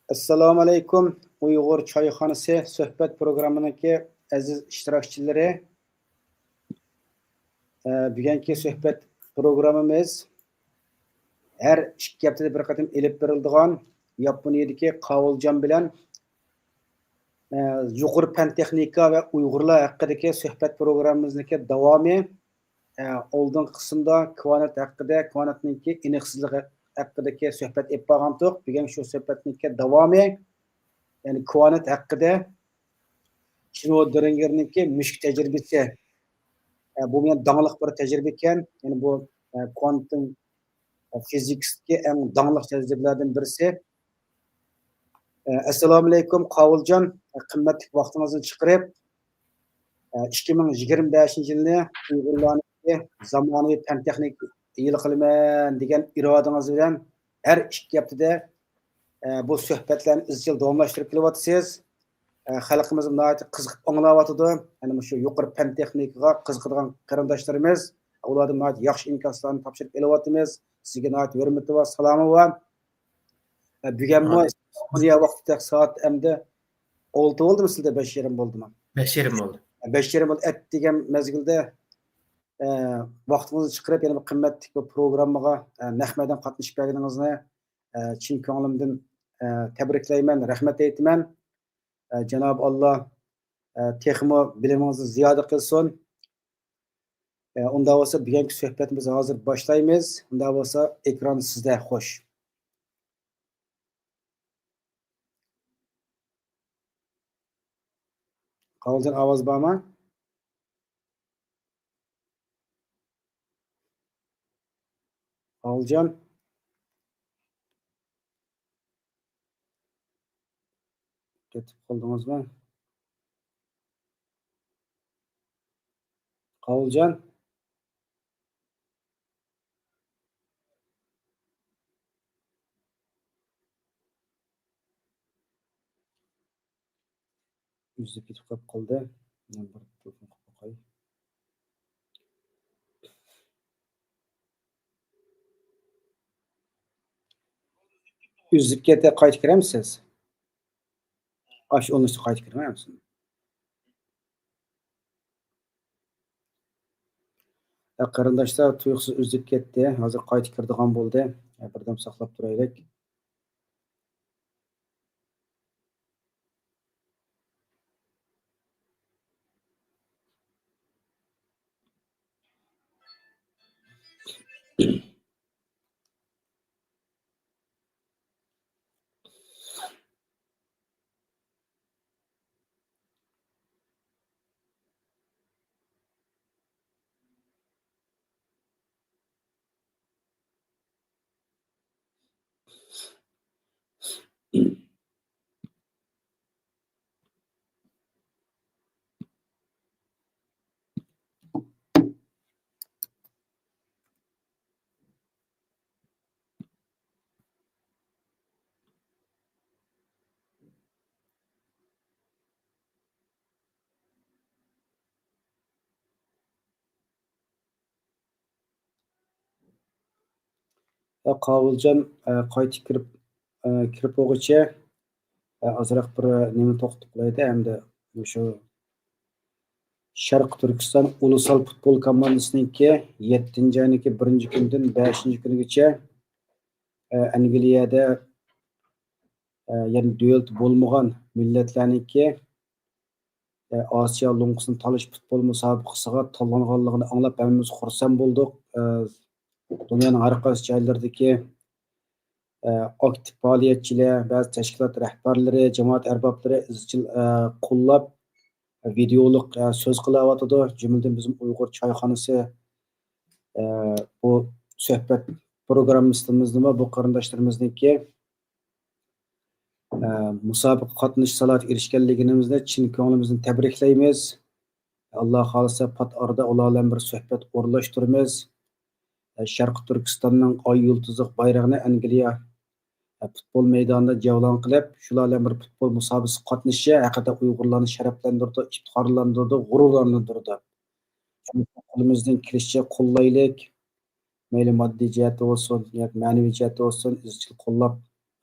Assalomu alaykum. Uyg'ur choyxonasi suhbat programmidagi aziz ishtirokchilari. Bugungi suhbat programmamiz har 2 haftada bir qatim elib beriladigan Yaponiyadagi Qovuljon bilan yuqori fan texnika va Uyg'urlar haqidagi suhbat programmamizniki davomi. Oldingi qismda kvonat haqida, kvonatniki aniqsizligi haqidagi suhbat olib borgandik. Bugun shu suhbatniki davomi. Yani kvonat haqida Chino Deringer'ninki müşk tecrübesi. Bu men dağlıq bir tecrübe ekan. Yani bu quantum fizikdagi eng dağlıq tecrübelerden birisi. Assalomu alaykum Qovuljon, qimmatli vaqtingizni chiqarib 2025-yilni Uyg'urlarniki zamonaviy fan texnik yili qilaman degan irodangiz bilan har 2 haftada bu suhbatlarni izchil davomlashtirib kelyapsiz. Xalqimiz nihoyat qiziqib anglayotdi. Yani shu yuqori fan texnikaga qiziqadigan qarindoshlarimiz, ulardan nihoyat yaxshi inkoslarni topshirib kelyapmiz. Sizga nihoyat hurmati va salomi va bugunmi Yaponiya vaqtida soat endi 6 bo'ldimi sizda 5:30 bo'ldimi? 5:30 bo'ldi. 5:30 bo'ldi degan mezgilda vaqtingizni chiqarib yana bir qimmatli bu programmaga nahmadan qatnashib berganingizni chin ko'nglimdan tabriklayman, rahmat aytaman. Cenab-ı Allah texmo biliminizni ziyoda qilsin. Unda bo'lsa bugungi suhbatimizni hozir boshlaymiz. Unda bo'lsa ekran sizda, xo'sh. Qovuljon ovoz bormi? Qovuljon ketib qoldingizmi? Qovuljon yüzü ketib qoldi. Men bir telefon qilib qo'yay. Yüzlükka qaytib kiramsiz? Ash onun üstü qaytib kirmayapsiz? Qarindoshlar tuyuqsiz uzib ketdi. Hozir qaytib kiradigan bo'ldi. Birdam saqlab turaylik. Qovuljon qaytib kirib o'g'icha azroq bir nima to'xtab qo'ydi hamda shu Sharq Turkiston ulusal futbol komandasiniki 7-oyniki 1-kundan 5-kunigacha Angliyada yani duelt bo'lmagan millatlarniki Osiyo lunqisini talish futbol musobaqasiga tanlanganligini anglab hammamiz xursand bo'ldik. Dunyoning har qaysi joylaridagi aktiv faoliyatchilar, ba'zi tashkilot rahbarlari, jamoat arboblari izchil qo'llab videolik so'z qilyotdi. Jumladan bizim Uyg'ur choyxonasi bu suhbat programmamizni bu qarindoshlarimizniki musobaqa qatnashish salohiyatiga erishganligimizni chin ko'nglimizdan tabriklaymiz. Alloh xolisa pat orada ular bilan bir suhbat o'rlashtiramiz. Sharq Turkistonning oy yulduzli bayrog'ini Angliya futbol maydonida javlon qilib, shular bilan bir futbol musobaqasi qatnashishi haqida Uyg'urlarni sharaflantirdi, iftixorlantirdi, g'ururlantirdi. Qo'limizdan kelishicha qo'llaylik. Mayli moddiy jihati bo'lsin, yoki ma'naviy jihati bo'lsin, izchil qo'llab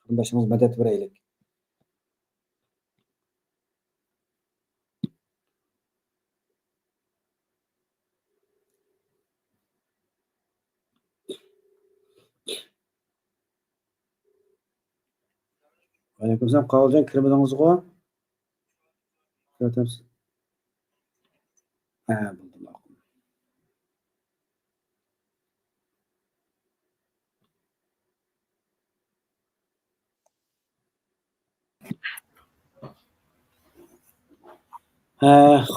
qarindoshimiz madad beraylik. Aleykümselam. Kavulcan kirmediniz go? Zaten. Ha, buldum.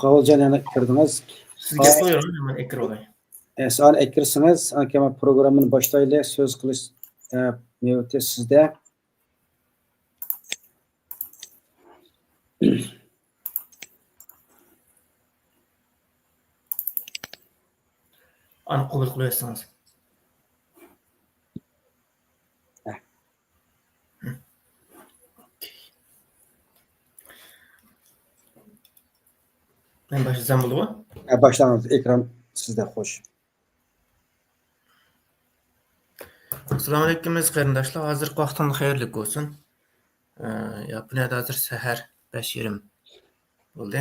Kavulcan yana kirdiniz. Sizga qo'yaman, men ekran olay. Son ekirsiniz. Akama programını başlayla söz kılış niyeti sizde. Ani qabul qilyapsiz. Men başlasam bo'ladimi? Başlanız. Ekran sizde hoş. Assalomu alaykum qarindoshlar. Hozirgi vaqtingiz xayrli bo'lsin. Yaponiyada hozir sahar 5:20 bo'ldi.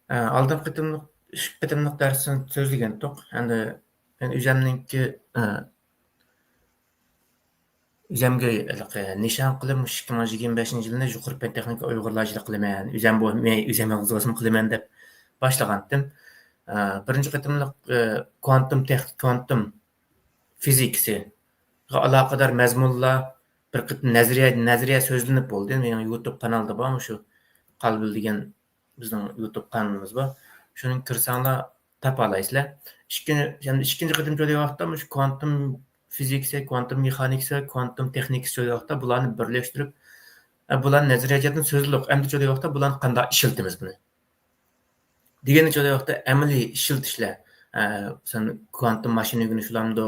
Oldingi qitimliq darsni so'zlagandik. Endi men o'zimningki o'zimga nishon qilib 2025-yilni yuqori texnika uyg'urlashlik qilaman. O'zim bu men o'zimga o'zim qilaman deb boshlagandim. Birinchi qitimliq kvantum fizikasi aloqador mazmunlar bir qitim nazariya so'zlanib bo'ldi. Mening YouTube kanalda bor shu Qalbil degan bizning YouTube kanalimiz bor. Shuning kirsanglar topa olasizlar. Ikkinchi qitim jo'day vaqtda shu kvantum fizikasi, kvantum mexanikasi, kvantum texnikasi jo'day vaqtda bularni birlashtirib, bularni nazariyadan so'zliq, endi jo'day vaqtda bularni qanday ishlatamiz buni. Degani jo'day vaqtda amaliy ishlatishlar sen kvantum mashina o'rganishlamdi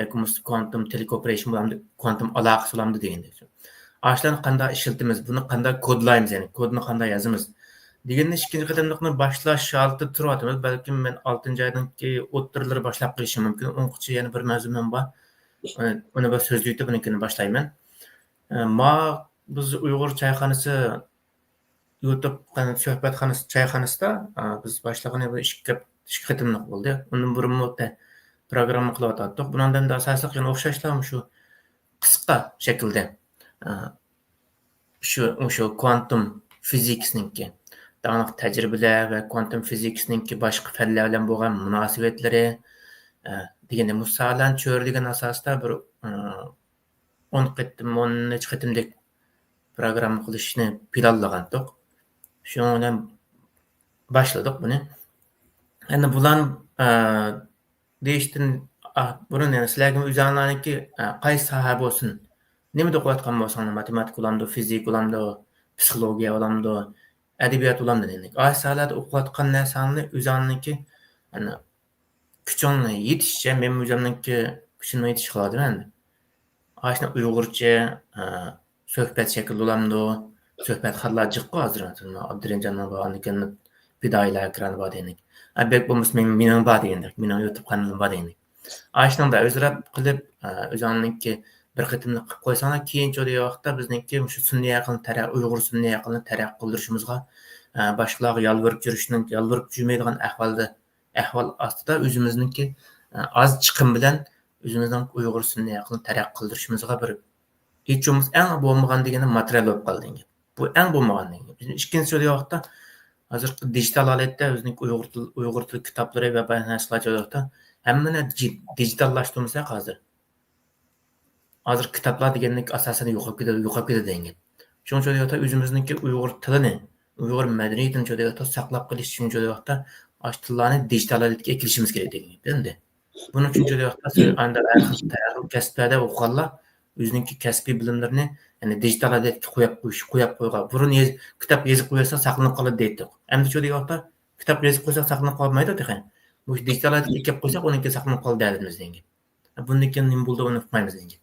yoki kvantum teleoperation bo'lamdi, kvantum aloqa bo'lamdi degandek. Ashlarni qanday ishlatamiz, buni qanday kodlaymiz, ya'ni kodni qanday yozamiz deganda ikkinchi qadamliqni boshlash olti turyapmiz. Balkim men 6-oydanki o'ttirlari boshlab qo'yishim mumkin. O'nqchi yana bir mavzum bor. Uni bir so'zlaydi, bunikini boshlayman. Biz Uyg'ur chayxonasi YouTube suhbatxonasi chayxonasida biz boshlagan bir ikki qitimliq bo'ldi. Undan burun programma qilyotgandik. Bundan da asosli yana o'xshashlar shu qisqa shaklda shu kvantum fizikasningki aniq tajribalar va kvantum fizikasningki boshqa fanlar bilan bo'lgan munosabatlari deganda misolan cho'rdigan asosda bir 10 qitimdek programma qilishni planlagandik. Shu bilan boshladik buni. Endi bular deyishdan burun yana sizlarga o'zinglarniki qaysi soha bo'lsin, nimada o'qiyotgan bo'lsang, matematika bo'lamdi, fizik bo'lamdi, psixologiya bo'lamdi, adabiyot bo'lamdi dedik. Ayni sohalarda o'qiyotgan narsangni o'zinglarniki kuchingni yetishicha, men o'zimniki kuchimni yetish qiladim endi. Ayni Uyg'urcha suhbat shakli bo'lamdi, suhbat xatlar jiqqa hozir Abdurenjanning bo'lganikin fidoyilar ekran bor dedik. Bek bo'lmas mening bor degandik, mening YouTube kanalim bor degandik. Ayshanda o'zlab qilib o'zinglarniki bir qitimni qilib qo'ysanglar, keyinchi vaqtda bizningki shu sunniy aqlni Uyg'ur sunniy aqlni taraqqiy qildirishimizga boshqalarga yolvorib yurmaydigan ahvol ostida o'zimizniki oz chiqim bilan o'zimizning Uyg'ur sunniy aqlni taraqqiy qildirishimizga bir hechimiz eng bo'lmagan degani material bo'lib qoldi. Bu eng bo'lmagan degan. Ikkinchi vaqtda hozir digital holatda o'zining Uyg'ur tili kitoblari va narsalar hammani digitallashtirsak hozir kitoblar degandek asosini yo'qolib ketadi degan. Shuning uchun o'zimizniki Uyg'ur tilini, Uyg'ur madaniyatini saqlab qolish uchun tillarni digital holatga kelishimiz kerak degan. Endi buning uchun kasblarda o'qiganlar o'zining kasbiy bilimlarini ya'ni digital holatga qo'yib qo'ygan. Burun kitob yozib qo'ysa saqlanib qoladi deydi. Endi shu vaqtda kitob yozib qo'ysa saqlanib qolmaydi degan. Bu digital holatga kelib qo'ysak, uniki saqlanib qoladi deymiz degan. Bundan nima bo'ldi uni uqmaymiz degan.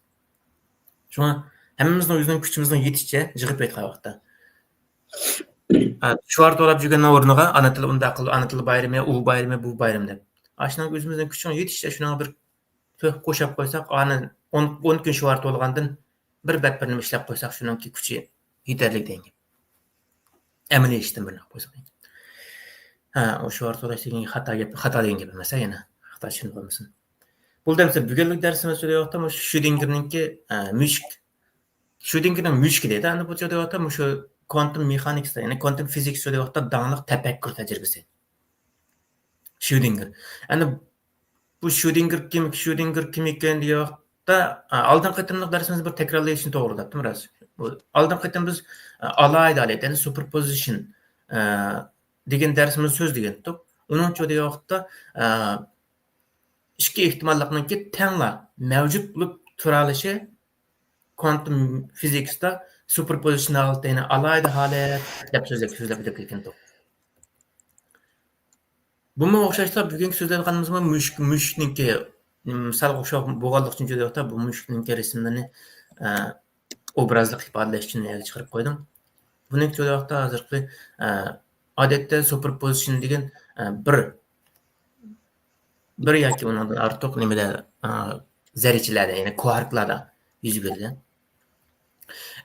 Shuna hammamizning o'zining kuchimizning yetishicha yig'ib aytgan vaqtda. Shuar to'lab yurgan o'rniga ana til ana til bayrami, u bayrami, bu bayram deb. Ashundan o'zimizning kuchimiz yetishicha shuna bir qo'shib qo'ysak, ana 10 kun shuar to'lgandan bir nima ishlab qo'ysak, shuningki kuchi yetarli degan. Amaliy ishdan bir qo'ysak. O shuar to'lash degan xato degan gap emas, yana xato tushunib qolmasin. Buldamsa bugunlik darsimiz o'tayotdi. Shu dengirninki mushuk Schrödingerning mushki deydi. Endi bu joyda shu quantum mechanics, ya'ni quantum physics joyda dаңliq tafakkur tajribasi. Schrödinger. Endi bu Schrödinger kim ekan deyapti. Oldin qitimliq darsimizni bir takrorlashni to'g'ri debdim rost. Bu oldin qitim biz alayda ya'ni superposition degan darsimizni so'zlagan edik. Uning joyda ikki ehtimollikninki tengla mavjud bo'lib tura olishi quantum physicsda superpositional ya'ni alayda holat deb so'zlab ketgan. Bunga o'xshashla bugungi so'zlayotganimizmi mushukninki misol o'xshab bo'lganlik uchun jo'da bu mushukninki rasmlarini obrazli ifodalash uchun chiqarib qo'ydim. Buning jo'da hozirgi odatda superposition degan bir yoki undan ortiq nimada zarrachalarda ya'ni quarklarda yuz beradi.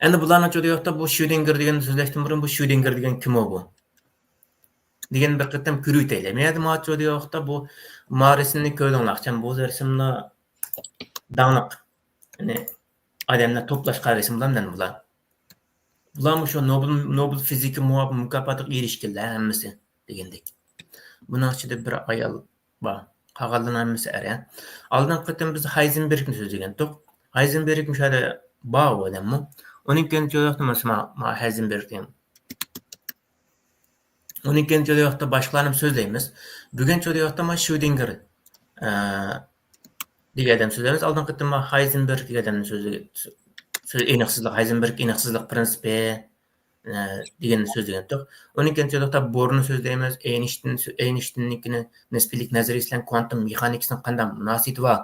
Endi bularning jo'da bu Schrödinger degan so'zlashdan burun bu Schrödinger degan kim bu? degan bir qitim ko'raylik. Men mo'tjoda yo'qda bu marisini ko'rdinglar. Bu resimda dаңliq. Ya'ni odamlar to'plashgan resimlardan bular. Bular shu Nobel fizika mukofotiga erishganlar hammasi degandek. Buning ichida bir ayol bor. Qolganlar hammasi er. Oldin qitim biz Heisenbergni so'zlagan edik. Heisenberg mushada bor odammi? Uning kenjoyoqda mesela Heisenberg degan. Uning kenjoyoqda boshqalarni so'zlaymiz. Bugun joyoqda Schrödinger degan odam so'zlaymiz. Oldin qitim Heisenberg degan odamni so'zlaymiz. Heisenberg aniqsizlik prinsipi degan so'zlagan edik. Uning kenjoyoqda Bohrni so'zlaymiz. Einsteinnikini nisbiylik nazariyasi bilan quantum mexanikasining qanday munosabati bor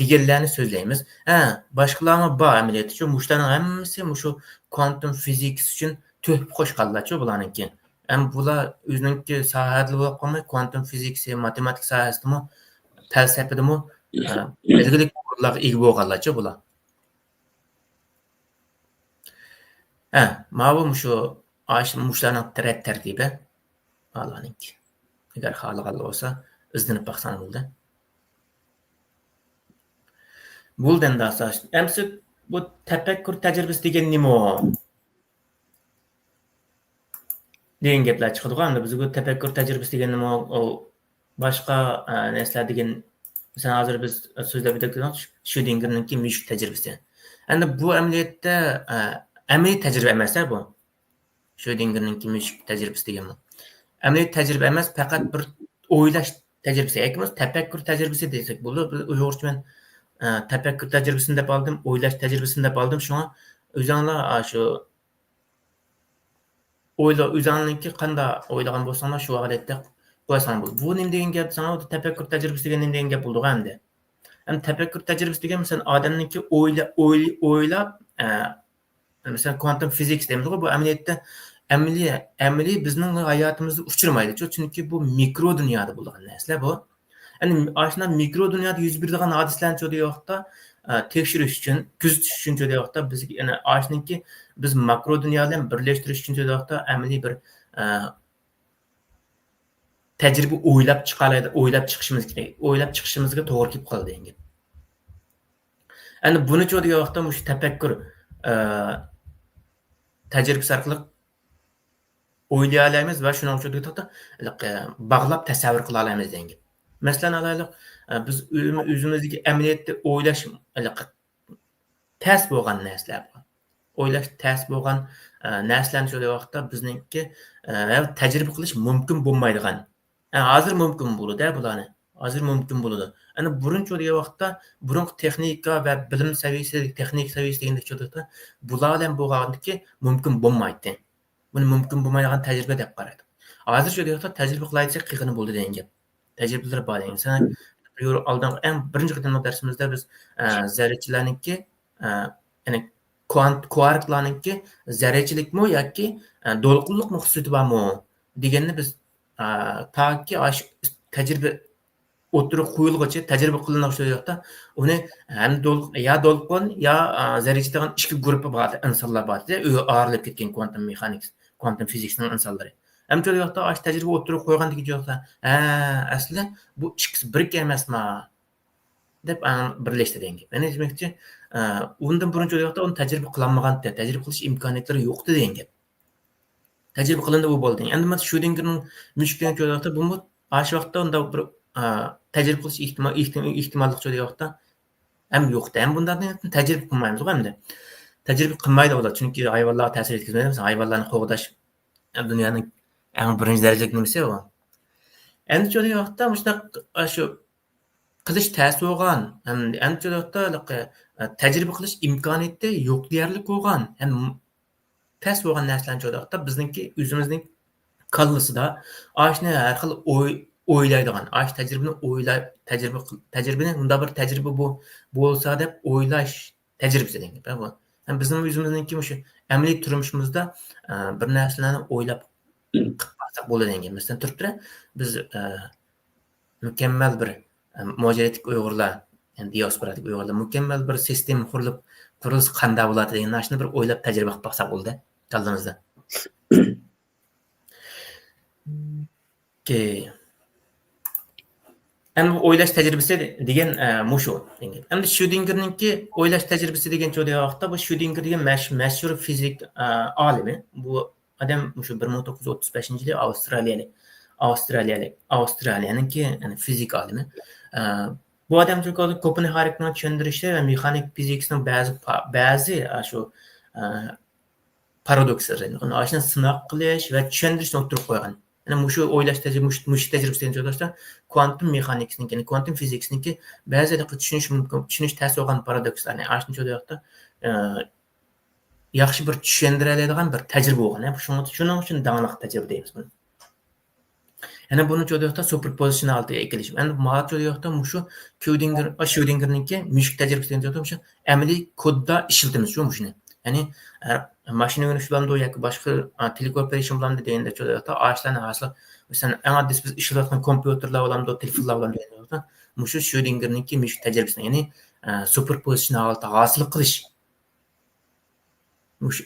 deganlarni so'zlaymiz. Boshqalarmi bor amaliyotda shu mushlarning hammasi shu quantum physics uchun to'p qo'shqanlarcha bularniki. Bular o'zininki sohalar bo'lib qolmay quantum physics, matematik sohasidami, falsafadami belgilik o'rinlarga ega bo'lganlarcha bular. Ma'lum shu mushlarning tartibi Allohninki. Agar xohlagan bo'lsa, izlanib baxsan bo'ldi. Bo'ldan da asos. Endi bu tafakkur tajribasi degan nima? degan gaplar chiqadi. Endi biz bu tafakkur tajribasi degan nima? Boshqa narsalar degan mesela hozir biz so'zlab o'tganimiz Schrödingerninki mushuk tajribasi. Endi bu amaliyotda amaliy tajriba emas bu. Schrödingerninki mushuk tajribasi degan bu. Amaliy tajriba emas, faqat bir o'ylash tajribasi. Yakimiz tafakkur tajribasi desak bo'ladi. Uyg'urcha men tafakkur tajribasini deb oldim, o'ylash tajribasini deb oldim. Shunga o'zinglar shu o'zinglarniki qanday o'ylagan bo'lsanglar shu holatda qo'yasan bo'ladi. Bu nima degan gap? Sana tafakkur tajribasi degan nima degan gap bo'ldi endi. Ham tafakkur tajribasi degan masalan odamniki o'ylab masalan quantum physics deymiz bu amaliyotda amaliy bizning hayotimizda uchramaydi. Chunki bu mikro dunyoda bo'lgan narsa bu. Endi ashuna mikro dunyoda yuz beradigan hodisalarni cho'da yo'qda tekshirish uchun, kuzatish uchun cho'da yo'qda biz yana ashuniki biz makro dunyo bilan birlashtirish uchun cho'da yo'qda amaliy bir tajriba o'ylab chiqishimizga to'g'ri kelib qoldi endi. Endi buni cho'da yo'qda shu tafakkur tajribasi orqali o'ylay olamiz va shuning uchun bog'lab tasavvur qila olamiz endi. Masalan, alaylik biz o'zimizdagi amaliyotda o'ylash tez bo'lgan narsalar bor. O'ylash tez bo'lgan narsalarni shu vaqtda bizningki tajriba qilish mumkin bo'lmaydigan. Hozir mumkin bo'ladi bularni. Hozir mumkin bo'ladi. Ana burunchi vaqtda burun texnika va bilim saviyasi, texnik saviyasi deganda cho'da bular bilan bo'lgandiki mumkin bo'lmaydi. Buni mumkin bo'lmaydigan tajriba deb qaraydi. Hozir shu vaqtda tajriba qilayotsak qiyg'ini bo'ldi degan gap. Tajribalar bor ekan. Sen oldin birinchi qitim darsimizda biz zarrachalarniki ya'ni quarklarniki zarrachilikmi yoki to'lqinliq xususiyati bormi deganni biz toki tajriba o'tirib qo'yilguncha tajriba qilinadigan yo'qda uni ham to'lqin yo zarracha degan ikki guruh bor insonlar bor. O'rilib ketgan quantum mechanics, quantum physicsning insonlari. Hem çoğu yoqda aş tecrübe oturup koyğandaki yoqda, aslında bu ikkisi bir emasmi deb birleştirdi degan. Ya'ni demakchi, undan birinchi o'yda uni tajriba qilinmagan, tajriba qilish imkoniyatlari yo'q degan gap. Tajriba qilindi u bo'ldi. Endi men Schrödingerning mushkulini ko'ryapti. Bu shu vaqtda unda bir tajriba qilish ehtimollik jo'yapti. Ham yo'qda. Ham bundan tajriba qilmaymiz endi. Tajriba qilmaydi ular, chunki hayvonlarga ta'sir yetkazmaydi. Hayvonlarni qo'g'dash dunyoning eng birinchi darajalik nimasi u. Endi jo'yapti, shu qilish ta'sir bo'lgan, endi jo'yapti tajriba qilish imkoniyati yo'q deyarli bo'lgan. Test bo'lgan narsalarni jo'yapti bizningki o'zimizning kallasida ashni har xil o'ylaydigan, ash tajribani unda bir tajriba bo'lsa deb o'ylash tajribasi degan. Bu ham bizning o'zimizningki shu amaliy turmushimizda bir narsalarni o'ylab qilsak bo'ladi degan. Masalan, turibdi biz mukammal bir mujoratik Uyg'urlar, ya'ni diasporadik Uyg'urlar mukammal bir sistema qurilsa qanday bo'ladi degan narsani bir o'ylab tajriba qilib baxsak bo'ldi kallamizda. Endi o'ylash tajribasi degan mushu. Endi Schrödingerninki o'ylash tajribasi degan joyda vaqtda bu Schrödinger degan mashhur fizik olimi. Bu odam shu 1935-yili Avstraliyaninki yani fizik olimi. Bu odam Kopenhagenni tushuntirishda va mexanik fizikning ba'zi shu paradokslarni ashuni sinoq qilish va tushuntirishni o'tirib qo'ygan. Yani shu o'ylash tajribasidan joylashda kvantum mexanikasniki, ya'ni kvantum fizikasniki ba'zida tushunish ta'sir qilgan paradokslarni ashuni joyda yaxshi bir tushundira oladigan bir tajriba bo'lgan. Shuning uchun danglik tajriba deymiz buni. Yana buni joyda superpositionalga ekilish. Endi ma'lum joyda shu Schrödingerninki mushuk tajribasidan joyda shu amaliy kodda ishlatamiz shuni. Ya'ni mashina yuritish bilan yoki boshqa telekooperatsiya bilan deganda joyda ashlarni asli masalan eng oddiy biz ishlayotgan kompyuterlar bilan telefonlar bilan deganda shu Schrödingerninki mushuk tajribasi, ya'ni superpositionalga hosil qilish. Mush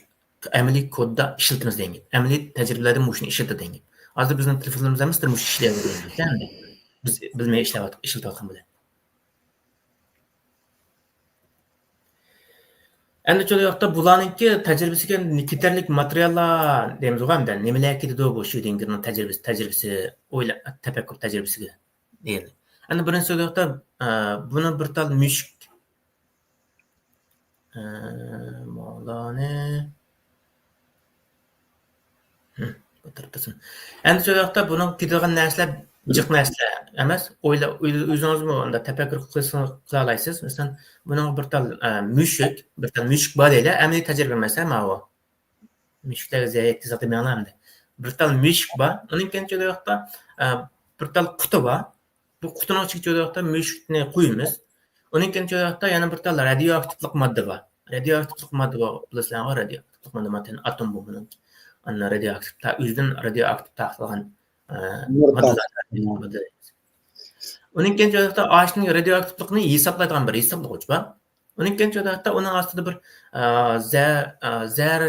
amaliy kodda ishlatamiz degan. Amaliy tajribalarda mushuni ishlatadi degan. Hozir bizning telefonlarimiz ham mush ishlaydi degan. Biz bilmay ishlatayotgan bo'ladi. Endi joyda bularninki tajribasiga ketarlik materiallar deymiz o'g'amda. Nimalar ketadi bu Schrödingerning tajribasi, tafakkur tajribasiga deyildi. Endi birinchi joyda buni bir tal mushuk endi joyda buning ketadigan narsalar jiq narsalar emas. O'zingizmi unda tafakkur qila olasiz. Masalan, buning bir tal mushuk bor deydi. Amaliy tajriba emas, mana bu. Mushuklarga zarar yetkazadi menamda. Bir tal mushuk bor. Uning ikkinchi joyda bir tal quti bor. Bu qutining ichiga joyda mushukni qo'yamiz. Uning ikkinchi joyda yana bir tal radioaktivlik modda bor. Radioaktivlik modda bor. Bilasizlarmi, radioaktivlik modda atom bombining. Ana radioaktiv o'zidan radioaktiv taqilgan moddalar. Uning ikkinchi joyda ashning radioaktivlikni hisoblaydigan bir hisoblag'ich bor. Uning ikkinchi joyda uning ostida bir zar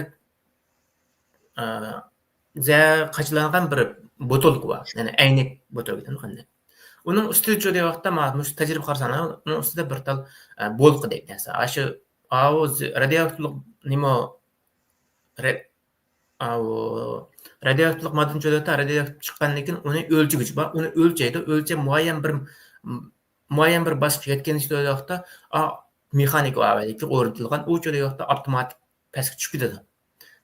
qachlangan bir botolka bor. Ya'ni aynak botolka qanday. Uning ustida joyda ma'lum tajriba qarasanglar, uning ustida bir tal bolqa deb narsa. Shu radioaktivlik nima radioaktivlik moddaning joyda radioaktiv chiqqandan keyin uni o'lchgich bor. Uni o'lchaydi. O'lchab muayyan bir bosqichga yetgan joyda mexanik avvalgi o'rnatilgan u joyda avtomatik pastga tushib ketadi.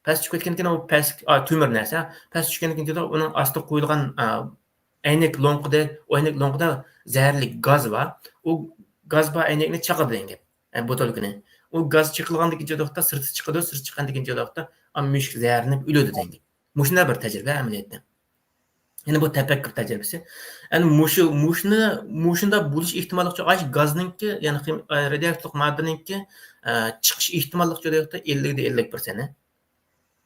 Pastga tushib ketgandan keyin u past temir narsa, pastga tushgandan keyin uning ostiga qo'yilgan aynak lo'nqida zaharli gaz bor. U gaz bor aynakni chaqadi degan. Botolkani. U gaz chiqilgandan keyin joyda sirti chiqadi, sirti chiqqandan keyin joyda mushuk zaharlanib o'ladi degan. Mushunda bir tajriba amaliyotda. Ya'ni bu tafakkur tajribasi. Endi mushunda bo'lish ehtimoli ash gazningki, ya'ni radioaktiv moddaningki chiqish ehtimoli joyda 50%.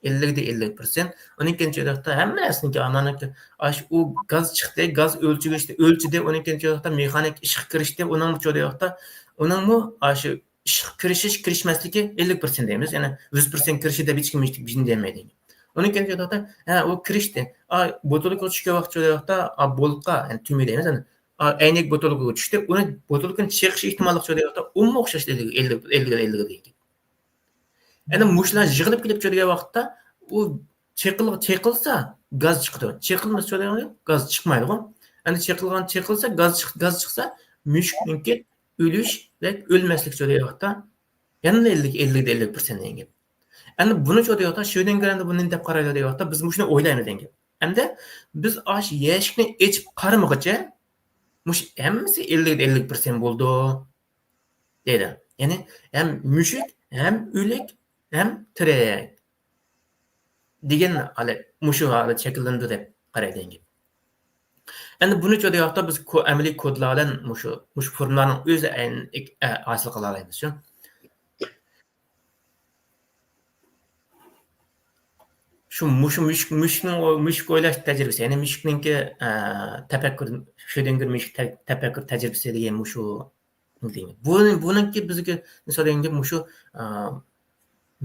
50%. Uning ikkinchi joyda hamma narsaniki ananiki ash u gaz chiqdi, gaz o'lchidi, uning ikkinchi joyda mexanik ish kirishdi, uning joyda uningmi shu ish kirishmasligi 50% deymiz. Ya'ni 100% kirishida hech kim hech kim demaydi. Uning ikkinchi joyda u kirishdi. Botolka ochishga vaqt joyda bolqa, ya'ni tumi deymiz. aynek botolkaga tushdi. Uni botolkaning chiqish ehtimolli joyda umma o'xshash 50 degan. Endi mushlar yig'ilib kelib turgan vaqtda u cheqilsa gaz chiqadi. Cheqilmasa gaz chiqmaydi. Endi cheqilsa gaz chiqsa mushukninki o'lish va o'lmaslik joyda vaqtda yana 50% degan gap. Endi buni joyda vaqtda shundan qaranda buni deb qaraydi degan vaqtda biz mushuni o'ylaymiz degan gap. Endi biz ash yeshikni echib qaramaguncha mush hammasi 50% bo'ldi dedi. Ya'ni ham mushuk, ham o'lik, ham tirik degan holat mushu holat shakllandi deb qaraydigan gap. Endi buni joyda vaqtda biz amaliy kodlar bilan mushu formlarning o'zi hosil qila olamiz. Shu mushuk o'ylash tajribasi, ya'ni mushukninki tafakkur, Schrödinger mushuk tafakkur tajribasi degan mushu deyman. Buniki bizga misol degan mushu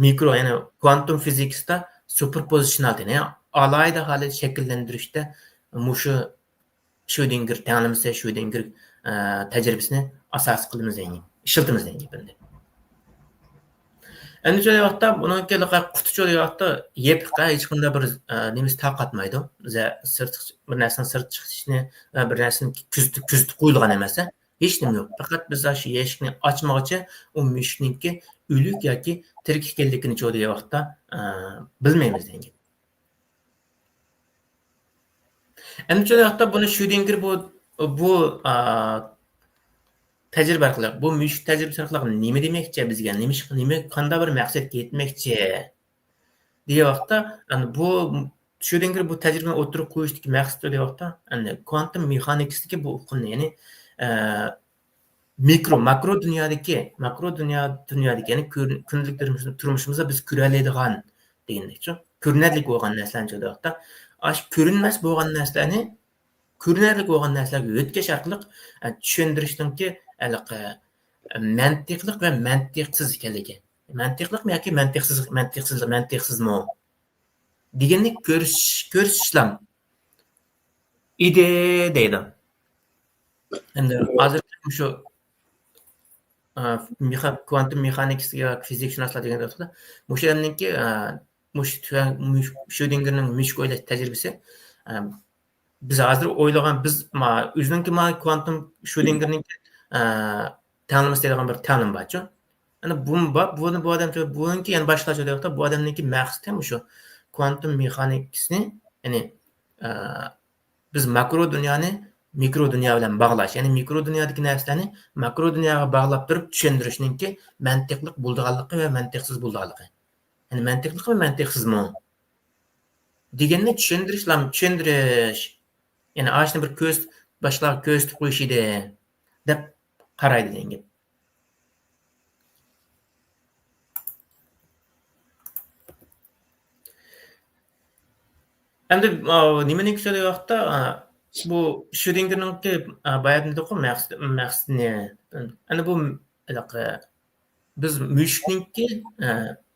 mikro, ya'ni quantum fizikasida superpositional, ya'ni alayda holat shakllantirishda mushu Schrödinger tanlimasi, Schrödinger tajribasini asos qilamiz degan, ishlatamiz degan gapindi. Endi joy vaqtda buniki quti joy vaqtda yepiqqa hech qanday bir nimiz taqatmaydi. Biza bir narsani sirt chiqishni va bir narsani kuzatib qo'yilgan emas. Hech nima yo'q. Faqat biz shu eshikni ochmoqchi u mushukninki o'lik yoki tirik ekanligini joy vaqtda bilmaymiz degan. Endi joy vaqtda buni Schrödinger bu tajriba orqali, bu mushuk tajribasi orqali nima demoqchi bizga, nima qanday bir maqsadga yetmoqchi degan vaqtda, bu Schrödinger bu tajribani o'tirib qo'yishdagi maqsad degan vaqtda, quantum mexanikasdagi bu uqumni, ya'ni makro dunyodagi, ya'ni kundalik turmushimizda biz ko'radigan degandek-ku, ko'rinarli bo'lgan narsalarni joyda vaqtda, ko'rinmas bo'lgan narsalarni ko'rinarli bo'lgan narsalarga o'tkash orqali tushuntirishdiki mantiqliq va mantiqsiz ekanligi. Mantiqliqmi yoki mantiqsizmi deganni ko'rishishlam ide deydi. Endi hozir shu quantum mexanikasiga va fizikshunoslar degan vaqtda o'shaniki Schrödingerning mushuk o'ylash tajribasi biz hozir o'ylagan biz o'ziniki quantum Schrödingerning tanlimasi degan bir ta'lim bor-ku. Ana buni bu odam buniki yana boshqacha deyapti. Bu odamniki maqsadi ham shu quantum mexanikasini, ya'ni biz makro dunyoni mikro dunyo bilan bog'lash, ya'ni mikro dunyodagi narsalarni makro dunyoga bog'lab turib tushuntirishninki mantiqli bo'lganligi va mantiqsiz bo'lganligi. Ya'ni mantiqli va mantiqsizmi deganni tushuntirish. Ya'ni ashni bir boshqa ko'z qo'yish edi deb qaraydi degan gap. Endi nimaning kuchli vaqtda bu Schrödingerninki bayatnida maqsadni, endi bu biz mushukninki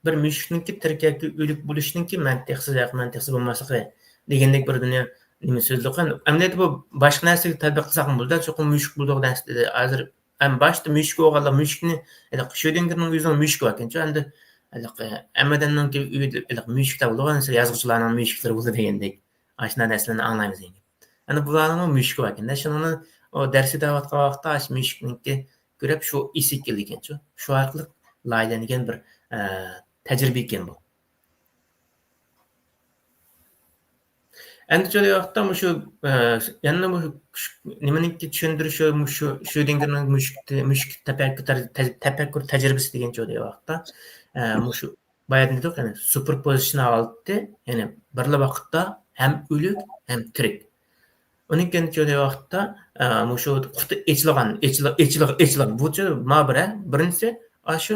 bir mushukninki tirik yoki o'lik bo'lishninki mantiqsiz yoki mantiqsiz bo'lmasligi degandek bir dunyo nima so'zliq. Endi bu boshqa narsaga tatbiq qilsak bo'ladi. Cho'qim mushuk bo'lgan narsa hozir boshda mushuk o'g'irlab mushukni Schrödingerning o'zining mushuk ekan-ku. Endi amadanki mushuklar bo'lgan yozuvchilarning mushuklari bo'ldi degandek ashna narsalarni anglaymiz endi. Endi bularning mushuk ekan. Shuni darsda vaqtga vaqtda mushukninki ko'rib shu isikil ekan-ku. Shu orqali laylangan bir tajriba ekan bu. Endi joy vaqtda shu yana nimaniki tushuntirish shu Schrödingerning mushuk tafakkur tajribasi degan joy vaqtda shu bayatni dedik, ya'ni superpositional holatda, ya'ni bir vaqtda ham o'lik ham tirik. Uning joy vaqtda shu quti echilgan bu birinchisi shu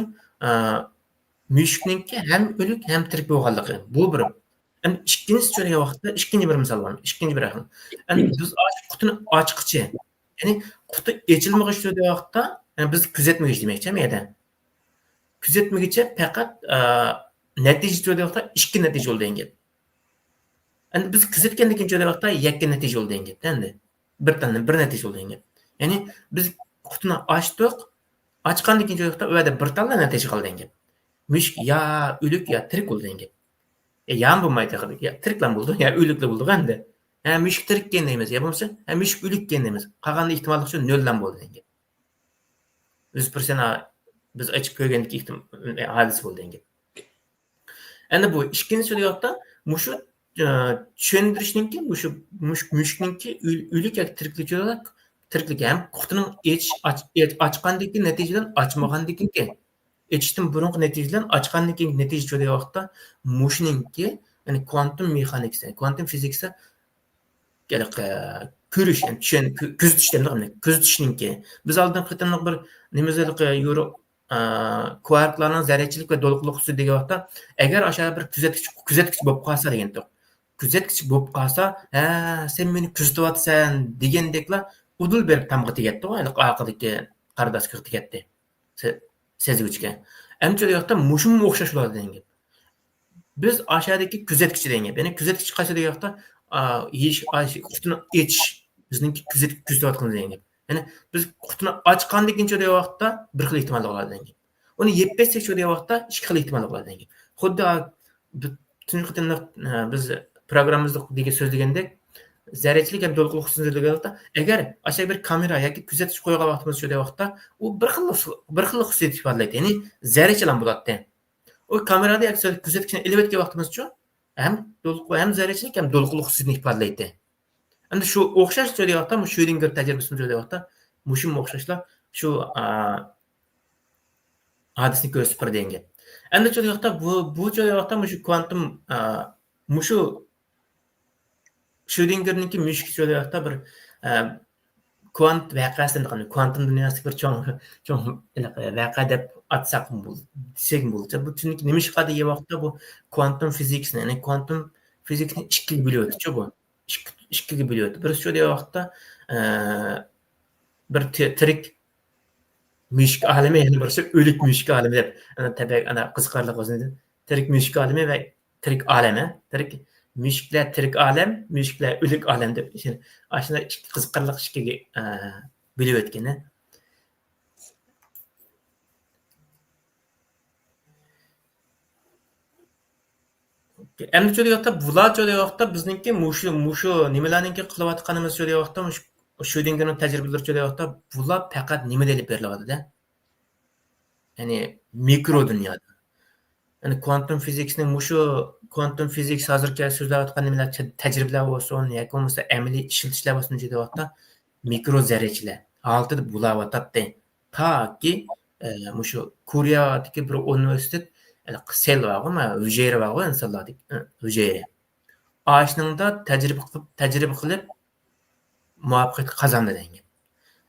mushukninki ham o'lik ham tirik bo'lganligi. Bu bir. Endi ikkinchi vaqtda ikkinchi bir misol bor. Ikkinchi bir raqam. Endi biz qutini ochqichi, ya'ni quti echilmagish vaqtda biz kuzatmagish demakchi miyada. Kuzatmagicha faqat natija vaqtda ikki natija bo'ldi degan gap. Endi biz kuzatgandan keyin vaqtda yakka natija bo'ldi degan gap. Endi bir natija bo'ldi degan gap. Ya'ni biz qutini ochdik, ochgandan keyin joyda u yerda bir talla natija qilgan gap. Mushuk ya o'lik ya tirik bo'lgan gap. Yan bo'lmaydi hali. Ya tiriklan bo'ldi, ya o'liklar bo'ldi endi. Ha mushuk tirikkan deymiz, ya bo'lmasa, ha mushuk o'likkan deymiz. Qolganda ehtimollik shu noldan bo'ldi gap. 100% biz ochib ko'rgandek hodis bo'ldi gap. Endi bu ikkinchi yoqda mushu tushuntirishninki mushukninki o'lik yoki tiriklik ham qutining ochgandan keyin natijadan ochmagandan keyin etishdan burungi natijadan ochgandan keyin natija cho'day vaqtda mushninki ya'ni kvantum mexanikasi, kvantum fizikasi ko'rish, ya'ni kuzatishninki biz oldin qitimliq bir nimazalik yuru kvarklarning zarrachilik va to'liqlik xususida degan vaqtda agar o'sha bir kuzatkich bo'lib qolsa degandik. Kuzatkich bo'lib qolsa, ha sen meni kuzatyapsan degandeklar udul berib tamg'a tegadi, orqadagi qaradosga tegadi. Sezuvchiga. Ammo u yoqda mushumga o'xshash bo'ladi degan. Biz aşağıdaki kuzatkich degan gap. Ya'ni kuzatkich qaysi degan vaqtda qutini echish bizningki kuzatayotganimiz degan gap. Ya'ni biz qutini ochgandan keyin degan vaqtda bir xil ehtimol bo'ladi degan gap. Uni yeb bersak degan vaqtda ikki xil ehtimol bo'ladi degan gap. Xuddi biz programmamizda degan so'zlagandek zarrachilik ham to'liqlik xususida degan vaqtda agar aşağı bir kamera yoki kuzatish qo'ygan vaqtimiz degan vaqtda u bir xil xususiyat ifodalaydi. Ya'ni zarrachilan bo'ladi. O kamerada kuzatkichni ilib o'tgan vaqtimizcha ham to'liq ham zarrachilik ham to'liqlik xususiyatini ifodalaydi. Endi shu o'xshash jo'rayotda Schrödinger tajribasini jo'rayotda mushum o'xshashlar shu hadisni ko'rsatib bergan. Endi jo'rayotda bu jo'rayotda shu kvantum mushu Schrödingerninki mushuk jo'rayotda bir kvant voqeasini kvantum dunyosida bir cho'ng voqea deb atsak desek bo'lsa, bu chunki nima ish qiladi degan vaqtda bu kvantum fizikasini, ya'ni kvantum fizikasini ikkiga bo'lyapti bu. Ikkiga bo'lyapti. Bir shu degan vaqtda bir tirik mushuk olami, yana birisi o'lik mushuk olami deb ana qiziqarli o'zini tirik mushuk olami va tirik olami, tirik mushuklar tirik olam, mushuklar o'lik olam deb shuna ikki qiziqarli ikkiga bo'lib o'tgan. Endi jo'rayotda bular jo'rayotda bizningki mushu nimalarningki qilayotganimiz jo'rayotda Schrödingerning tajribalari jo'rayotda bular faqat nima deb berilyapti-da. Ya'ni mikro dunyoda. Ya'ni kvantum fizikasining kvantum fizik hozirgi so'zlayotgan nimalar tajribalar bo'lsin yoki bo'lmasa amaliy ishlatishlar bo'lsin jo'rayotda mikro zarrachilar altida bo'layotdi. Toki mushu Koreyadagi bir universitet sel varmi, hujayra varmi insonlardek hujayra. Ashningda tajriba qilib muvaffaqiyat qozondi degan.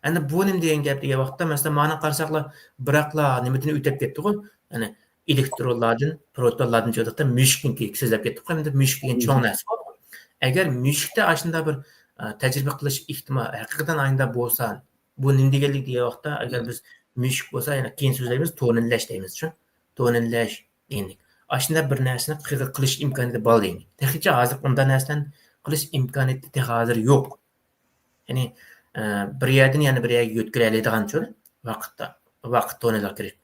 Endi bu nima degan gap degan vaqtda masalan mana qarsaqlar biroqlar nimadan o'tib ketdi-ku, ya'ni elektronlardan, protonlardan jo'daqda mushukniki so'zlab ketdik. Endi mushuk degan cho'ng narsa. Agar mushukda ashunda bir tajriba qilish ehtimol haqiqatan ayında bo'lsa, bu nima deganlik degan vaqtda agar biz mushuk bo'lsa, yana keyin so'zlaymiz, to'ninlash deymiz-ku. To'ninlash dedik. Ashunda bir narsani qilish imkoniyati bor deydi. Texnicha hozir unday narsani qilish imkoniyati hozir yo'q. Ya'ni bir yerdan yana bir yerga yo'tkala oladigan cho'l vaqt to'nilar kirib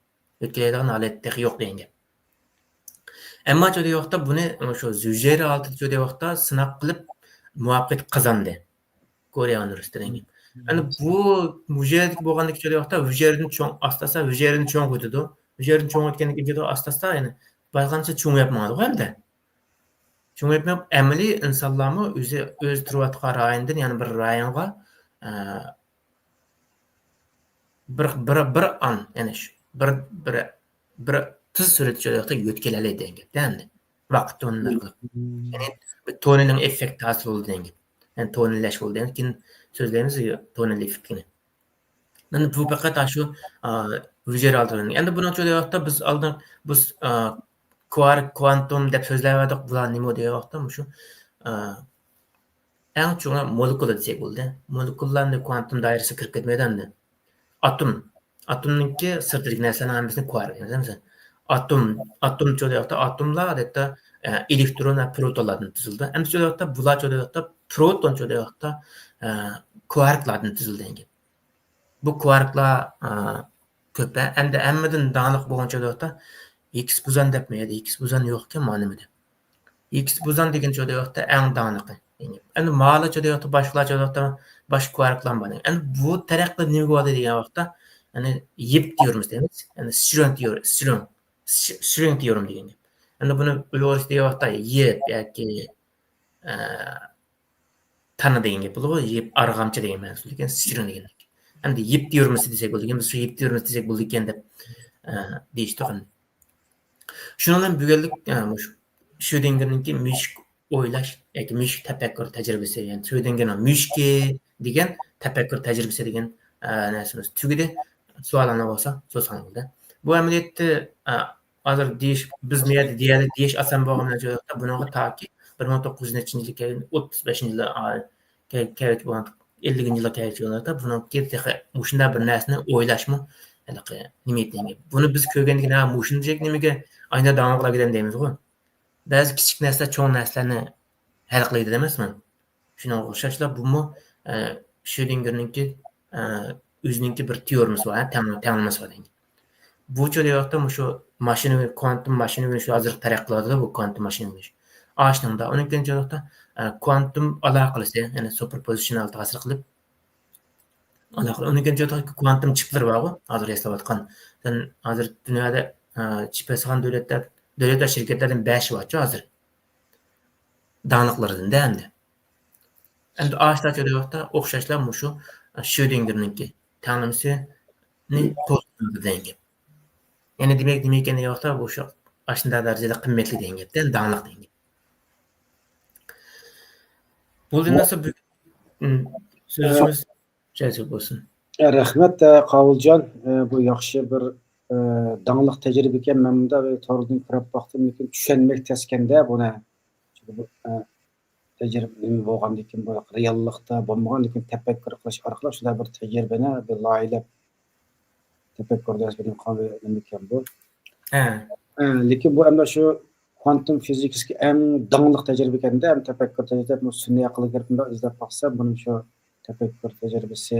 yo'tkaladigan holatda yo'q degan. Ammo cho'da vaqtda buni shu hujayra altida cho'da vaqtda sinab qilib muvaffaqiyat qozondi. Koreya universitetidan. Endi bu hujayradagi bo'lgandagi cho'da vaqtda hujayraning cho'ng astasa hujayraning cho'ng o'tadi. Hujayraning cho'ng o'tgandan keyin asta-asta ya'ni bayqancha cho'ng yapmadi endi. Cho'ng yapmab amaliy insonlarmi o'z turayotgan rayondan yana bir rayonga bir an ya'ni shu bir tez surat jo'rayotda yo'tkalali degan endi vaqt to'nilar qilib. Ya'ni to'nining effekti hosil bo'ldi degan. Ya'ni to'nilash bo'ldi. Keyin so'zlaymiz to'nil effektini. Endi bu faqat shu hujayra oldidan. Endi buni jo'rayotda biz oldin biz kvantum deb so'zlayotdik. Bular nima deyapti? Shu eng cho'ng molekula desak bo'ldi. Molekulalarning kvantum doirasiga kirib ketmaydi endi. Atomninki sirtidagi narsalarni hammasini kvark deymiz. Atom jo'rayotda atomlar odatda elektron va protonlardan tuzildi. Endi jo'rayotda bular jo'rayotda proton jo'rayotda kvarklardan tuzilgan. bu kvarklar köp. Endi emmeden dağınık bolğança da X buzan depmeydi. X buzan yo'qken manimidi. X buzan degan joyda eng dağınıqı. Endi ma'lı joyda başqa joyda başqa kvarklar var. Endi bu taraqqi nima bo'ladi degan vaqtda, yani yip diyoruz deymiz. Yani string diyorum degan. Endi buni uyg'urish degan vaqtda yip yoki tana degan gap bo'ladi. Yip arg'amchi degan ma'noda ekan, string degan. Endi yip diyoruz desak bo'ladi. Biz shu yip diyoruz desak bo'ldi ekan deb deyishdi. Shundan bugunlik Schrödingerninki mushuk o'ylash yoki mushuk tafakkur tajribasi, ya'ni Schrödingerning mushki degan tafakkur tajribasi degan narsamiz tugidi. Savollarni bo'lsa, so'z qilinglar. Bu amaliyotda hozir biz niyat deyish oson bo'lgan joyda bunaqa toki 1900-yilga 35-yillar kerak bo'lgan 50-yillar kerak bo'lganda buni shunday bir narsani o'ylashmi nima deydi. Buni biz ko'rgandagina mushunchak nimaga ayna da'volarga deymiz ku. Ba'zi kichik narsalar cho'ng narsalarni hal qiladi emasmi? Shunga o'xshashlar bumi Schrödingerninki o'zininki bir teoriyasi bor, ta'minlaması var. Bu joyda shu mashina kvantum mashina shu hozir taraqqiyotida bu kvantum mashina Ashtingda uning joyda kvantum aloqasi, ya'ni superpositional ta'sir qilib uning joyda kvantum chiplar bor, hozir eslayotgan. Hozir dunyoda chip yasagan davlat shirkatlardan 5 bor hozir. Dağınıqlardan endi. Endi Ashta joyda o'xshashlar shu Schrödingerninki ta'minlamasini to'ldirdi degan. Yani demek ekan yo'qda bu shu ashunday darajada qimmatli degan gapda, da'liq degan. Bundan sonra sözümüz cazip olsun. Rahmet Qavuljon, bu yaxshi bir dağlıq tecrübe ekan. Men bunda to'g'ridan qarab baxtim, lekin tushunmak teskanda buni. Çünki bu tecrübe nima bo'lgandan keyin bu reallikda bo'lmagan, lekin tafakkur qilish orqali shunday bir tecrübeni bir loyilab tefekkür dersinin kanı ekan bu. Lekin bu endi shu kuantum fizikasi eng danglik tecrübe ekanda, ham tefekkür tecrübesi bu sun'iy aqlga kirib izlab baqsa, buning shu tefekkür tecrübesi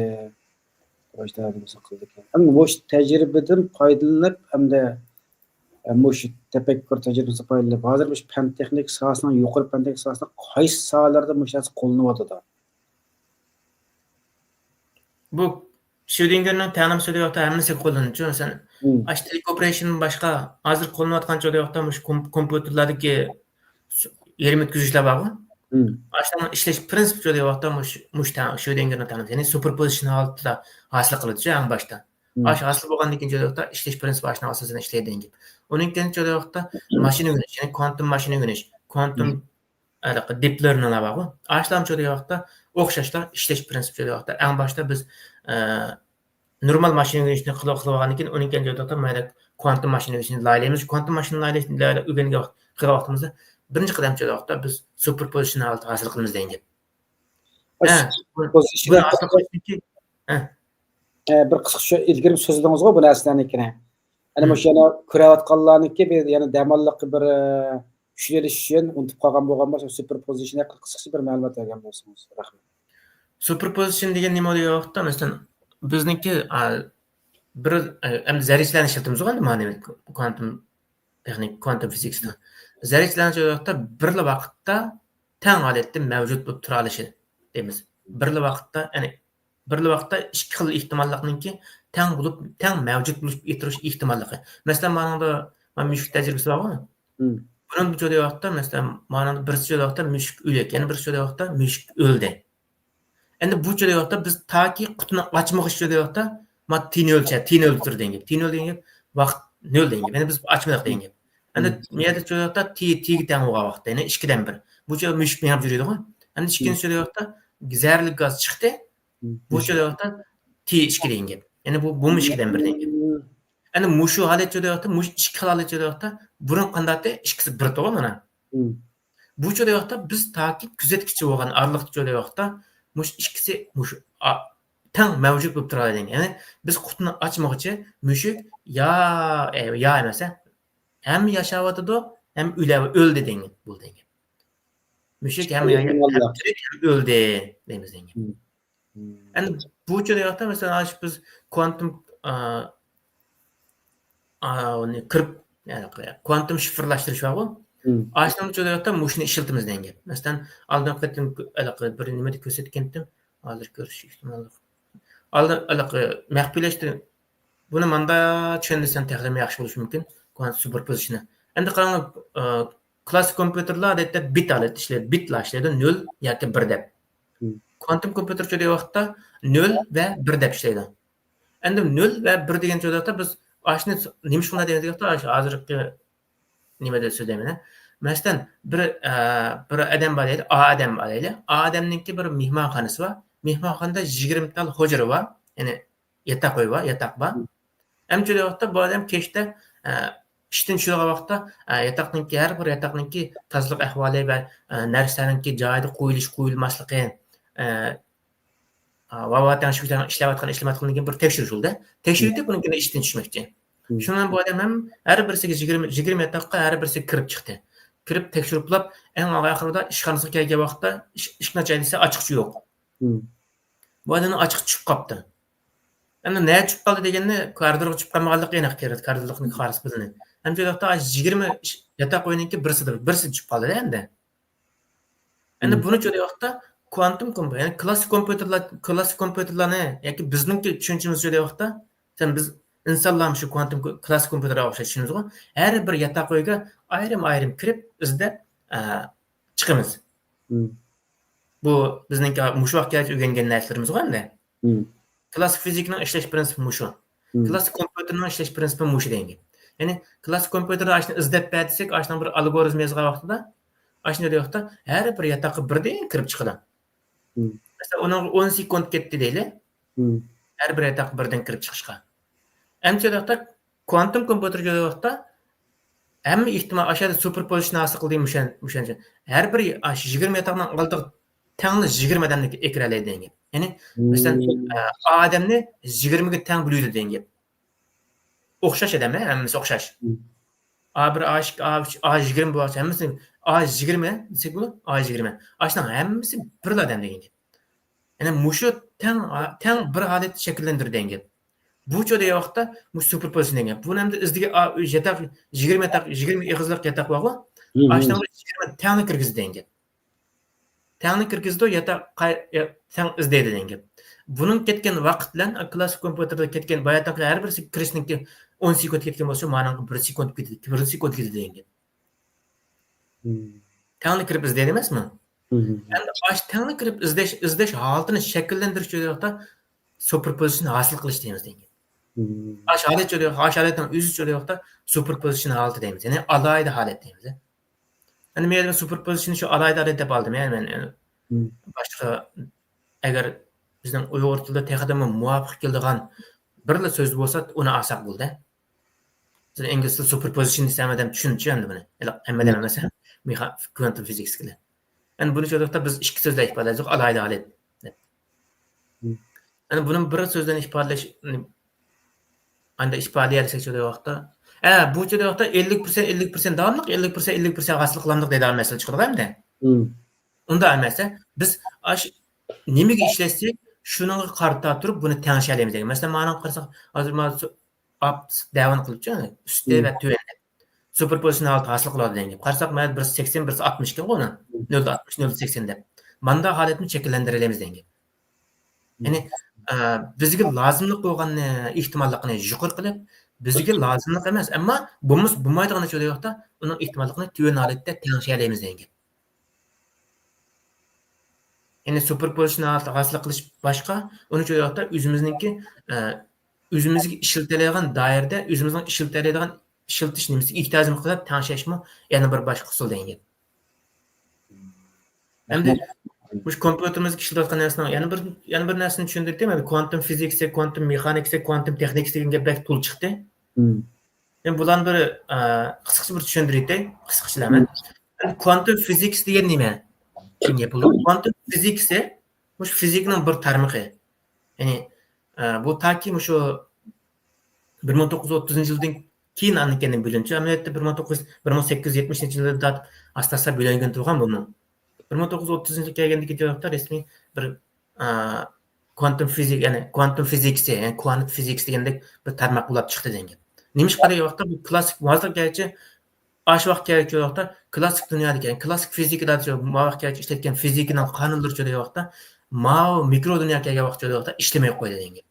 boshlanib qildik. Ammo bu tecrübeden foydalanib hamda bu tefekkür tecrübesi foydalanib hozir bu fan texnik sohasining yuqori fan texnik sohasida qaysi sohalarda bu narsa qo'llanyapti? Bu Schrödingerning ta'lim so'ziyotda hammasi qo'llanuvchi. Masalan, Ashtray Corporation boshqa hozir qo'llanayotgan joyda mush kompyuterlardagi yerim o'tkazishlar bormi? Ashtadan ishlash prinsipi joyda mush Schrödingerning ta'lim, ya'ni superposition holatda hosil qiladi eng boshda. Hosil bo'lgandan keyin joyda ishlash prinsipi ashna asosida ishlaydi degan. Uning keyin joyda mashina o'rganish, ya'ni kvantum mashina o'rganish, kvantum deep learninglar bormi? Ashtam joyda o'xshashlar ishlash prinsipi joyda eng boshda biz normal mashina o'rganishni qilib olgandan keyin uning joyda mayda kvantum mashina o'rganishni laylaymiz. Kvantum mashina laylayishni o'rgangan vaqtimizda birinchi qadam joyda biz superposition holat hosil qilamiz degan. Bir qisqa ilgari so'zladingiz-ku bu narsalarnikini. Ana o'sha ko'rayotganlarniki yana damalliq bir tushunish uchun unutib qolgan bo'lgan bo'lsa superposition qisqasi bir ma'lumot bergan bo'lsangiz. Rahmat. Superposition degan nima deyapti? Masalan, bizniki bir zarralarni ishlatamiz endi ma'naviy kvantum texnik, kvantum fizikasida. Zarralarni joyda bir vaqtda teng holatda mavjud bo'lib tura olishi deymiz. Bir vaqtda, ya'ni bir vaqtda ikki xil ehtimollikninki teng bo'lib, teng mavjud bo'lib o'tirish ehtimolligi. Masalan, mana mushuk tajribasi bormi? Bunun bu joyda masalan, mana bir joyda mushuk o'lik, ya'ni bir joyda mushuk o'ldi. Endi bu joyda biz taki qutini ochmoq joyda tini o'ldir degan. Tini degan vaqt 0 degan. Endi biz ochmadik degan. Endi niyada joyda tigi teng bo'lgan vaqtda, ya'ni 2dan 1. Bu joyda mushuk menib yuradi-ku. Endi ikkinchi joyda zararli gaz chiqdi. Bu joyda T2 degan. Ya'ni bu 2dan 1 degan. Endi mushu holat joyda mush ikki holat joyda burun qandati ikkisi bir to'g'ri mana. Bu joyda biz taki kuzatkichi bo'lgan arliq joyda mush ikkisi teng mavjud bo'lib turadi degan. Ya'ni biz qutini ochmoqchi mushuk ya emas, ham yashayotdi, ham o'ldi degan bo'ldi degan. Mushuk ham o'ldi deymiz degan. Endi bu joyda masalan biz kuantum kirib kuantum shifrlashtirish bor. Aslında joyda muşunu işiltimiz degan gap. Masalan, oldingi qatim bir nimada ko'rsatgandim. Hozir ko'rish ehtimoli. Oldin maxfiylashtirib buni manda tushundirsam texrim yaxshi bo'lishi mumkin. Quantum superposition. Endi qarang, klassik kompyuterlar odatda bit holatda ishlaydi, bitlar ishlaydi, 0 yoki 1 deb. Quantum kompyuter joyda vaqtda 0 va 1 deb ishlaydi. Endi 0 va 1 degan joyda biz ashni nima shunday deymiz vaqtda hozirgi nimada so'zlayman. Masalan, bir odam bor edi, A odam bor edi. A odamninki bir mehmonxonasi bor. Mehmonxonada 20 tal hujra bor. Ya'ni yataq uy bor, yataq bor. Hamchada vaqtda bu odam kechda ishdan tushgan vaqtda yataqninki har bir yataqninki tozalik ahvoli va narsalarninki joyida qo'yilmasligi va vatan shu ishlayotgan ishlamayotganligini bir tekshirish bo'ldi. Tekshirib bunikini ishdan tushmoqchi. Shundan bu odam ham har birisiga 20 yataqqa har birisi kirib chiqdi. Kirib tekshirib eng oxirida ishxonasiga kelgan vaqtda ishni ochaysa ochiqchi yo'q. Bu odam ochiq tushib qoldi. Endi nima tushib qoldi deganda koridorga tushib qolmaganligi aniq kerak, koridorlikni qarshi bilini. Hamda vaqtda 20 yataq o'yiniki birisi tushib qoldi endi. Endi buni cho'da vaqtda quantum kompyuter, ya'ni klassik kompyuterlarni yoki bizningki tushunchamiz cho'da vaqtda sen biz insonlar shu quantum klassik kompyuterga o'xshashimiz bor. Har bir yataq o'yga ayrim kirib izda chiqamiz. Bu bizningki mush vaqtgacha o'rgangan narsalarimiz bor endi. Klassik fizikning ishlash prinsipi mushu. Klassik kompyuterning ishlash prinsipi mushu degan. Ya'ni klassik kompyuterda ashni izlab bersak, ashni bir algoritm yozgan vaqtida, ashni vaqtda har bir yataqqa birdan kirib chiqadi. Masalan, uning 10 sekund ketdi deylik. Har bir yataq birdan kirib chiqishga. Hamchada quantum kompyuter joyda vaqtda hamma ehtimol ashada superposition hosil qildim o'shancha. Har bir 20 yataqning oldiga tengli 20 odamni ekranlaydi degan. Ya'ni masalan A odamni 20 ga teng bo'ladi degan. O'xshash odamlar, hammasi o'xshash. A1, A2, A3, A20 bo'lsa hammasi A20 desek bu A20. Ashna hammasi bir odam degan. Ya'ni mushu teng bir holatda shakllantirdi degan. Bu cho'da vaqtda bu superposition degan. Bu hamda izdiga yataq 20 ig'izliq yataq bor. Ashna 20 tengni kirgizdi degan. Tengni kirgizdi yataq teng izdaydi degan. Bunun ketgan vaqt bilan klassik kompyuterda ketgan bayataqlar har birisi kirishninki 10 sekund ketgan bo'lsa, ma'noga 1 sekund ketdi, 1 sekund ketdi degan. Tengni kirib izdaydi emasmi? Endi ash tengni kirib izlash holatini shakllantirish joyda superposition hosil qilish deymiz degan. Ash holatdan o'zi joyda superposition holati deymiz. Ya'ni alayda holat deymiz. Endi men superposition shu alayda holat deb oldim. Ya'ni men boshqa agar bizning uyg'ur tilida texadami muvofiq keladigan birla so'z bo'lsa, uni olsak bo'ldi. Siz ingliz tilida superposition desam tushunchi endi buni. Hammadan emas, quantum physics bilan. Endi buni joyda biz ikki so'zla ifodaladik, alayda holat deb. Endi buni bir so'zdan ifodalash anda ifodalasak joyda vaqtda, bu joyda vaqtda 50% davomli, 50% hosil qilindik deydi masala chiqadi hamda. Unda emas, biz nimaga ishlasak shunga qarata turib buni tengshalaymiz degan. Masalan, ma'no qarasak, hozir davom qilibchi, ustda va tuanda superposition holat hosil qiladi degan. Qarasak, mana 180, 160 ekan uni. 0.60, 0.80 deb. Manda holatni shakllantiramiz degan. Ya'ni bizga lozimlik bo'lgan ehtimollikni yuqori qilib, bizga lozimlik emas, ammo bo'lmaydigan joyda uning ehtimollikni tuvan holatda tengshalaymiz degan. Ya'ni superposition hosil qilish boshqa, uni joyda o'zimizningki o'zimizga ishiltiladigan doirada o'zimizning ishiltiladigan ishiltish nimasi ehtiyojimiz qilib tanishishmi yana bir boshqa usul degan. Endi bu kompyuterimizga ishlayotgan narsani yana bir narsani tushuntirdim. Quantum physics, quantum mechanics, quantum technics degan gaplar to'l chiqdi. Men bularni bir qisqacha bir tushuntiraylik, qisqachaman. Quantum physics degan nima? Quantum physics bu fizikning bir tarmog'i. Ya'ni bu taki shu 1930-yildan keyin aniqlangan bilimchi, amaliyotda 1870-yillarda asta-asta bo'lingan turgan buni. 1930-yilga kelgandagi joyda rasmiy bir quantum fizik, yani quantum fiziksi, yani quantum physics degandek bir tarmoq bo'lib chiqdi degan gap. Nima ish qaray vaqtda bu klassik hozirgacha ash vaqtgacha vaqtda klassik dunyodagi, yani klassik fizikada vaqtgacha ishlatgan fizikaning qonunlari degan vaqtda mikro dunyoga kelgan vaqtda ishlamay qo'ydi degan gap.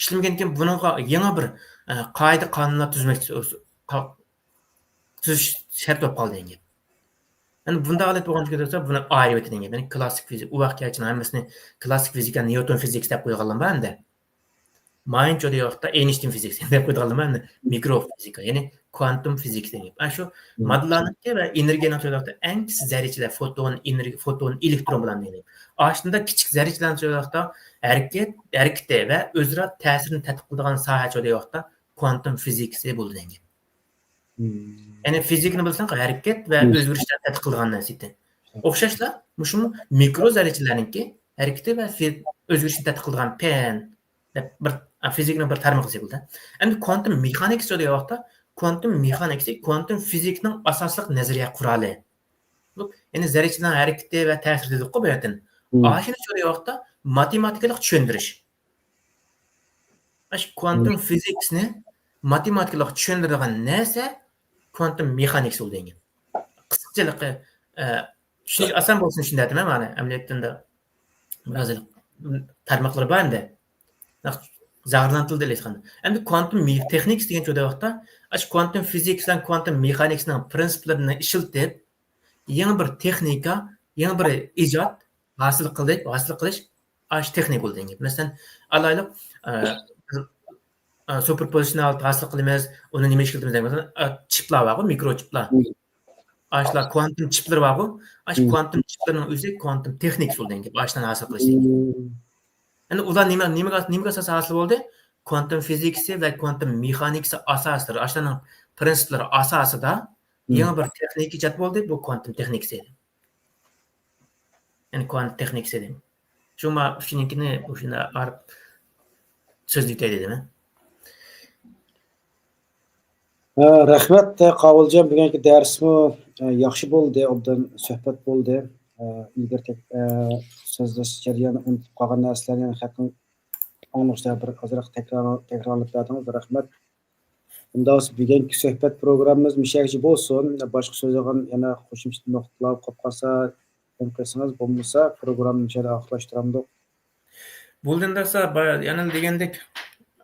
İşlemegen keyin buningga yangi bir qoida qonunlar tuzish shart bo'lib qoldi degan gap. Yani bunda holat bo'lganligi bo'lsa buni ayirib degan gap. Yani klassik fizik u vaqtgacha hammasini klassik fizika Newton fiziks deb qo'yganlar endi. Mayincha degan vaqtda Einstein fiziks deb qo'yganlar endi mikro fizika, ya'ni quantum fiziks degan gap. Ana shu modlarniki va energiyani so'zlarda eng kichik zarrachalar foton, energiya, foton, elektron bilan degan. Aslında kichik zarrachalarni so'zlarda harakati va o'zaro ta'sirini tadqiq qiladigan soha degan vaqtda quantum fiziksi bo'ldi degan gap. Yani fizikni bilsang, harakat va o'zgarishlarni tadqiq qilgan narsa. O'xshashla, shu mikro zarrachalarniki harakati va o'zgarishni tadqiq qilgan pen bir fizikning bir tarmoqi bo'ldi. Endi quantum mexanika degan vaqtda quantum mexanikasi quantum fizikning asosli nazariya quroli. Yani zarrachaning harakati va ta'siri dedik bu yerdan. Ashuni degan vaqtda matematikalik tushuntirish. Ash quantum fiziksni matematikalik tushuntiradigan narsa quantum mexanics bo'ldi degan. Qisqachalik tushunish oson bo'lsin shunday aytaman mana amaliyotda ba'zi tarmoqlar bor endi. Zarlantildi deyilgan. Endi quantum texniks degan joyda vaqtda ash quantum physics bilan quantum mechanicsning prinsiplarini ishlatib yangi bir texnika, yangi bir ijod hosil qilish ash texnik bo'ldi degan. Masalan, alaylik superpositional hosil qilamiz, uni nima ish qilamiz degan. Chiplar bor, mikrochiplar. Ashlar quantum chiplar bor. Ash quantum chiplarning o'zi quantum texniks bo'ldi degan. Ashdan hosil qilish degan. Yani ular nimaga asosan hosil bo'ldi? Quantum fiziksi va quantum mexaniksi asosidir. Ashlarning prinsiplari asosida yangi bir texnik ijod bo'ldi, bu quantum texnikasi edi. Yani quantum texnikasi edi. Shunga shuninkini o'shanda arab so'zlikda dedimi? Rahmat Qavuljon, bugungi darsmi yaxshi bo'ldi, obdan suhbat bo'ldi. İlgari so'zlash jarayoni unutib qolgan narsalarni haqin anglashda bir ozroq takrorlab berdingiz. Rahmat. Unda bugungi suhbat programmamiz mushakchi bo'lsin. Boshqa so'zlagan yana qo'shimcha nuqtalar qolib qolsa, qo'ysangiz bo'lmasa programmani inshaalloh oxirlashtiramiz. Bo'lgan narsa yana degandek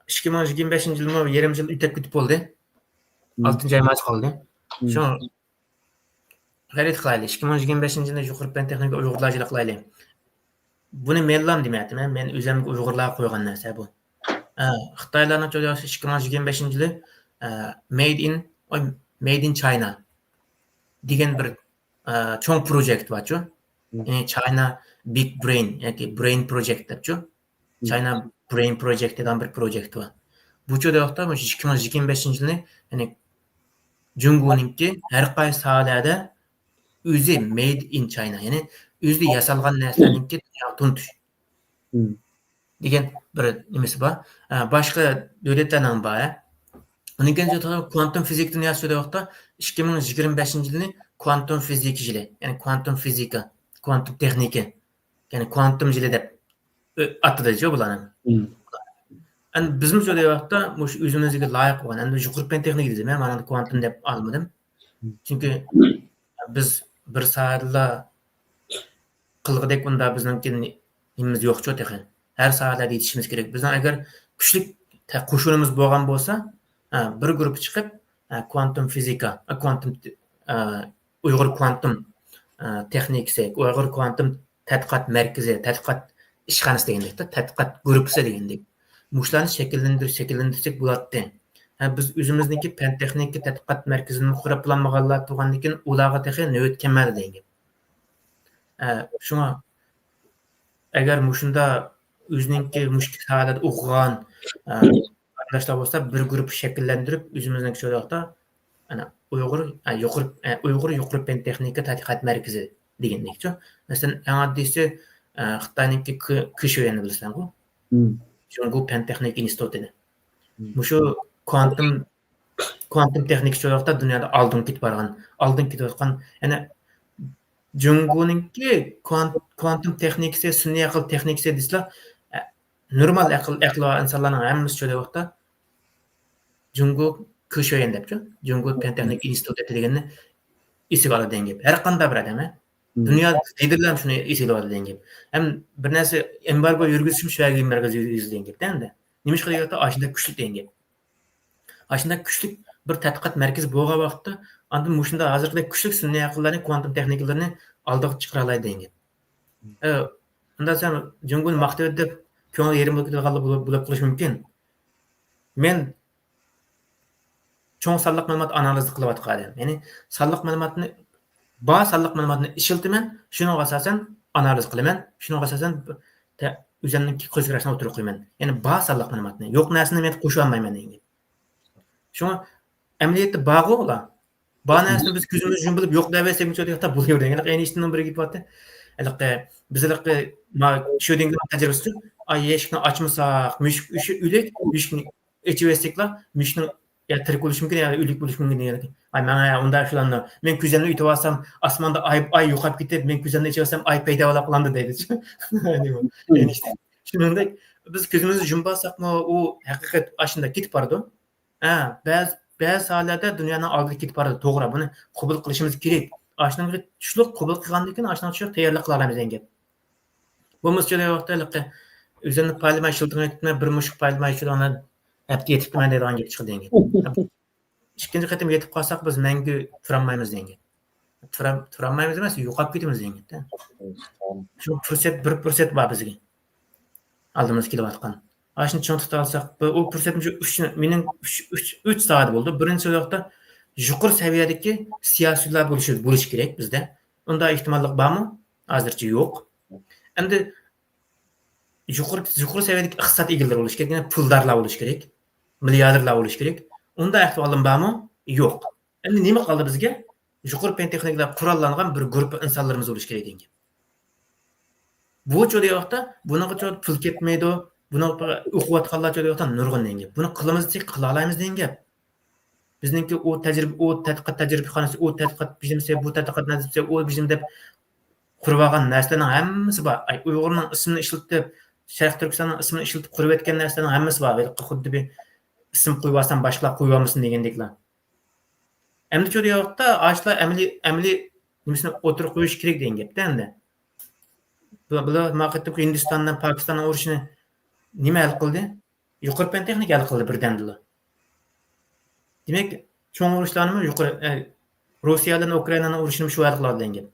2025-yilmi yarim yil o'tib ketib bo'ldi. 6-oyimiz qoldi. Shu xarid qilaylik. 2025-yilda yuqori fan texnika uyg'urlarchilik qilaylik. Buni menlam demayapman. Men o'zimga uyg'urlar qo'ygan narsa bu. Xitoylarning 2025-yili made in China degan bir cho'ng projekt bor-ku. Ya'ni China Big Brain yoki Brain Project deb-ku. China Brain Project degan bir projekt bor. Bu joyda 2025-yilni, ya'ni Jungo'ningki har qaysi sohalarda o'zi made in China, ya'ni o'zi yasalgan narsalarningki dunyoga tuntish degan bir nimasi bor. Boshqa davlatlarning bor. Uning uchun quantum fizik dunyosida vaqtda 2025-yilni quantum fizik yili, ya'ni quantum fizika, quantum texnika, ya'ni quantum yili deb atadilar bularni. Endi bizim joyda vaqtda o'zimizga loyiq bo'lgan, endi yuqori fan texnika dedim, men mana quantum deb olmadim. Chunki biz bir soatda qilg'idek unda bizningki nimamiz yo'q-ku texnik. Har soatda yetishimiz kerak. Bizning agar kuchli qo'shunimiz bo'lgan bo'lsa, bir guruh chiqib quantum fizika, quantum Uyg'ur quantum texnikasi, Uyg'ur quantum tadqiqot markazi, tadqiqot ishxonasi degandek, tadqiqot guruhi degandek. Mushlarni shakllantirsak bo'ladi. Biz o'zimizniki fan texnika tadqiqot markazini qurib planmaganlar turgandan keyin ularga texnik navbat kelmadi degan. Shunga agar mushunda o'zininki mushkil holatda o'qigan qardoshlar bo'lsa, bir guruh shakllantirib o'zimizniki joyda ana Uyg'ur yuqori fan texnika tadqiqot markazi degandek-ku. Masalan, eng oddiysi Xitoyniki KSHni bilasizmi? Jungo fan texnika instituti. Mushu quantum texnika joyda dunyoda oldin ketib borgan, oldin ketayotgan, yana Jungo'ningki kuantum texnikasi, sun'iy aql texnikasi desizlar, normal aql va insonlarning hammasi shu vaqtda Jungo Kushoyan debchi. Jungo Pen Texnik instituti deganni esiga oladigan gap. Har qanday bir odam, dunyo liderlar shuni esiga oladigan gap. Ham bir narsa embargo yurgizishim shu yerga markazga yurgizilgan gapda endi. Nima ish qilyapti? Ashunda kuchli degan gap. Ashunda kuchli bir tadqiqot markazi bo'lgan vaqtda, andan mushunda hozirgidek kuchli sun'iy aqllarni, kuantum texnikalarni oldiga chiqara oladi degan gap. Unda sen Jungo'ni maqtab deb ko'ngil yerim bo'lib qolish mumkin. Men cho'ng sonliq ma'lumot analizi qilayotgan odam. Ya'ni sonliq ma'lumotni sonliq ma'lumotni ishiltaman, shunga asosan analiz qilaman, shunga asosan o'zimning qo'shqarashni o'tirib qo'yaman. Ya'ni sonliq ma'lumotni yo'q narsani men qo'shib olmayman degan. Shunga amaliyotda bog'lar. Narsani biz ko'zimiz yumilib yo'q deb aytsak, buncha bo'laveradi. Ya'ni Einsteinning biriga aytibdi. Bizlarga shu dengiz tajribasi ay eshikni ochmasak, mushuk o'lik, mushukni ichib yesaklar, mushukni ya tirik bo'lishi mumkin, ya o'lik bo'lishi mumkin degan. Ay mana unda shularni men ko'zimni yutib olsam, osmonda ay yo'qolib ketib, men ko'zimni ichib olsam, ay paydo bo'la qoladi deydi. Shuningdek, biz ko'zimizni yumbasak-mu, u haqiqat ashunda ketib boradi. Ba'zi hollarda dunyoning oldiga ketib boradi, to'g'ri. Buni qabul qilishimiz kerak. Ashunga tushliq qabul qilgandan keyin ashunga tushliq tayyorlik qila olamiz degan gap. Bu masala vaqtda o'zini parlament shiltirmayapti, bir mushuk parlament shiltirgan hafta yetib kelmaydi degan gap chiqdi degan. Ikkinchi qatim yetib qolsak biz mangu turolmaymiz degan. Turolmaymiz emas, yo'qolib ketamiz degan. Shu fursat 1% bor bizga. Oldimizga kelayotgan. Ashuni tushunib olsak, u fursatni 3 soat bo'ldi. Birinchi vaqtda yuqori saviyadagi siyosiylar bo'lish kerak bizda. Unda ehtimollik bormi? Hozircha yo'q. Endi yuqori saviyadagi iqtisod egalari bo'lish kerak, ya'ni puldarlar bo'lish kerak, milliarderlar bo'lish kerak. Unda ahvolim bormi? Yo'q. Endi nima qoldi bizga? Yuqori pen texnikalar qurollangan bir guruh insonlarimiz bo'lish kerak degan. Bu jo'rayaqda bunaqa pul ketmaydi, buni o'qiyotganlar jo'rayaqda nurg'un degan. Buni qilamiz deb qila olamiz degan. Bizningki u tadqiqot tajribaxonasi, u tadqiqot bizimsa, bu tadqiqot nazariyasi, u bizim deb qurib olgan narsalarning hammasi bor. Uyg'urning ismini ishlatib, Sharq Turkistonning ismini ishlatib qurib etgan narsalarning hammasi bor. Xuddi bir ism qo'yib olsam boshqa qo'yib olmasin degandeklar. Endi shu yoqda ashlar amaliy nimasini o'tirib qo'yish kerak degan gapda endi. Bular maqsadda Hindistondan Pokistonning urushini nima hal qildi? Yuqori pen texnika hal qildi birdan-birdan. Demak, cho'ng urushlarni yuqori Rossiya bilan Ukrainaning urushini shu hal qiladi degan gap.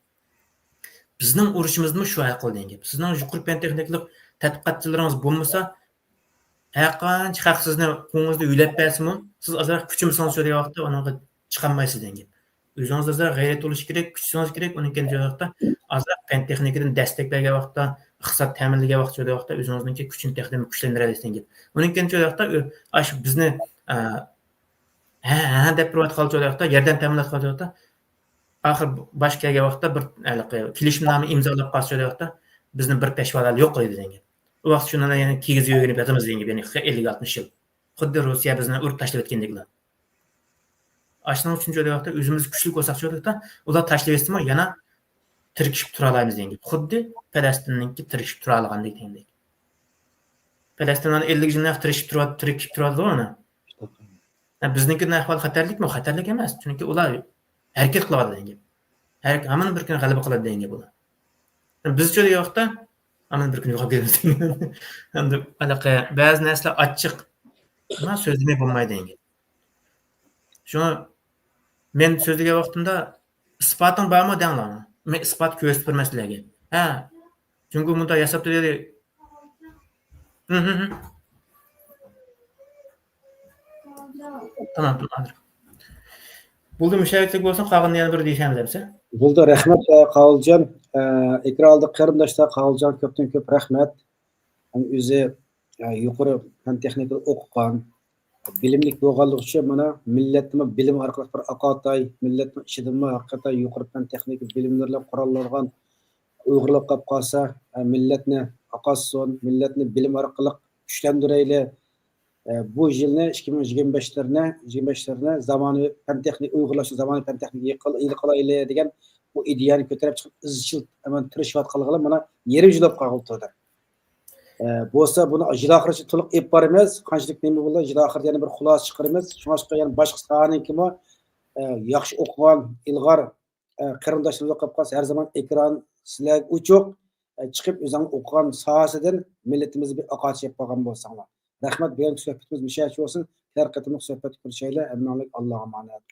Bizning urushimizni shu hal qildi degan gap. Sizning yuqori pen texnikalik tadqiqotchilaringiz bo'lmasa, haqancha haqsizni qo'ngizda yulab bersimi, siz azroq kuchimsiz shu vaqtda unaqa chiqolmaysiz degan gap. O'zingiz azroq g'ayrat bo'lish kerak, kuchingiz kerak, uning keyin vaqtda azroq pen texnikadan dastaqlagan vaqtda, iqtisod ta'minlagan vaqtda o'zingizning kuchini texnik kuchlantiradi degan gap. Uning keyin vaqtda ash bizni deb turayotgan vaqtda, yerdan ta'minlayotgan vaqtda axir bosh kelgan vaqtda bir kelishimnoma imzolab qolsa vaqtda bizni bir peshvalar yo'q qildi degan gap. U vaqt shundan yana kig'iz yo'g'inib yotamiz degan gap, ya'ni 50-60 yil. Xuddi Rossiya bizni urib tashlab o'tgandeklar. Ashning uchun vaqtda o'zimiz kuchli bo'lsak vaqtda ular tashlab etsa yana tirkishib tura olamiz degan gap. Xuddi Falastinninki tirkishib tura olgandek degandek. Falastinning 50 yildan tirkishib turadi ona. Bizningki ahvol xatarlikmi? Xatarlik emas, chunki ular harakat qiladi degan gap. Hamma bir kun g'alaba qiladi degan gap ular. Bizcha yo'qda hamma bir kun yo'qolib ketamiz. Endi anaqa ba'zi narsalar ochiq, nima so'zlamay bo'lmaydi degan gap. Shuni men so'zlagan vaqtimda isboting bormi denglarmi? Men isbot ko'rsatib bermaslarga. Chunki bunda yasab turadi. Tamam. Buldu müşavirlik bo'lsin, qolganini yana bir deyishamiz debsa. Buldu, rahmat Qavuljon. Ekranda qarindoshlar Qavuljon ko'pdan ko'p rahmat. O'zi yuqori fan texnika o'qigan, bilimlik bo'lganligi uchun mana millatni bilim orqali bir aqotay, millatni ishidimi haqiqatan yuqori fan texnika bilimlarla qurollangan Uyg'urlar qolib qolsa, millatni aqoson, millatni bilim orqali kuchlantirayli. Bu yilni 2025'lerine zamanı fan texnik uyg'ulash zamanı fan texnik yiqilayli degan bu ideyani ko'tarib chiqib izchil aman tirishayotganligini mana yarim yil bo'lib qoldi. Bo'lsa buni ijroqilishi to'liq ep bor emas. Qanchalik nima bo'ldi, ijroqilida yana bir xulosa chiqaramiz. Shunga yana boshqa sohaniki yaxshi o'qigan, ilg'or qarindoshlarimiz qolib qolsa, har zaman ekran sizlar uchuq chiqib o'zing o'qigan sohasidan millatimizni bir oqochib qolgan bo'lsanglar. Rahmat, bugun suhbatimiz mushash bo'lsin. Har qatimliq suhbat ko'rishaylar. Allohga emanet.